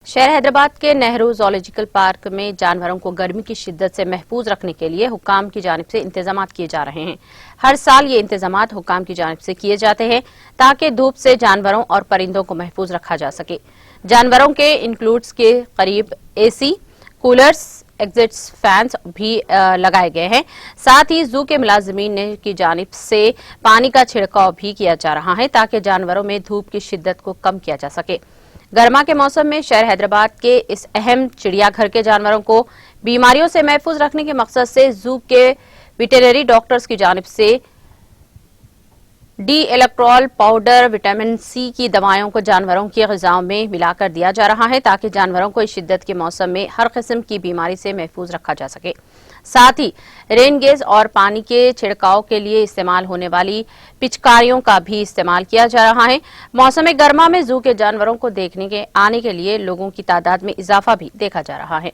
शहर हैदराबाद के Nehru zoological park में जानवरों को गर्मी की शिद्दत से महफूज रखने के लिए हुक्काम की जानिब से इंतजाम किए जा रहे हैं। हर साल ये इंतजाम हुक्काम की जानिब से किए जाते हैं ताकि धूप से जानवरों और परिंदों को महफूज रखा जा सके। जानवरों के इंक्लूड्स के करीब एसी, कूलर्स, एग्जिट्स फैंस भी लगाए गए हैं। साथ ही जू के मुलाजिमीन की जानिब से पानी का छिड़काव भी किया जा रहा है ताकि जानवरों में धूप की शिद्दत को कम किया जा सके। गर्मा के मौसम में शहर हैदराबाद के इस अहम चिड़ियाघर के जानवरों को बीमारियों से महफूज रखने के मकसद से जू के वेटरनरी डॉक्टर्स की जानिब से डी-इलेक्ट्रॉल पाउडर, विटामिन सी की दवाओं को जानवरों की ग़िज़ाओं में मिलाकर दिया जा रहा है ताकि जानवरों को इस शिद्दत के मौसम में हर किस्म की बीमारी से महफूज रखा जा सके। साथ ही रेन गेज और पानी के छिड़काव के लिए इस्तेमाल होने वाली पिचकारियों का भी इस्तेमाल किया जा रहा है। मौसम गर्मा में जू के जानवरों को देखने के आने के लिए लोगों की तादाद में इजाफा भी देखा जा रहा है।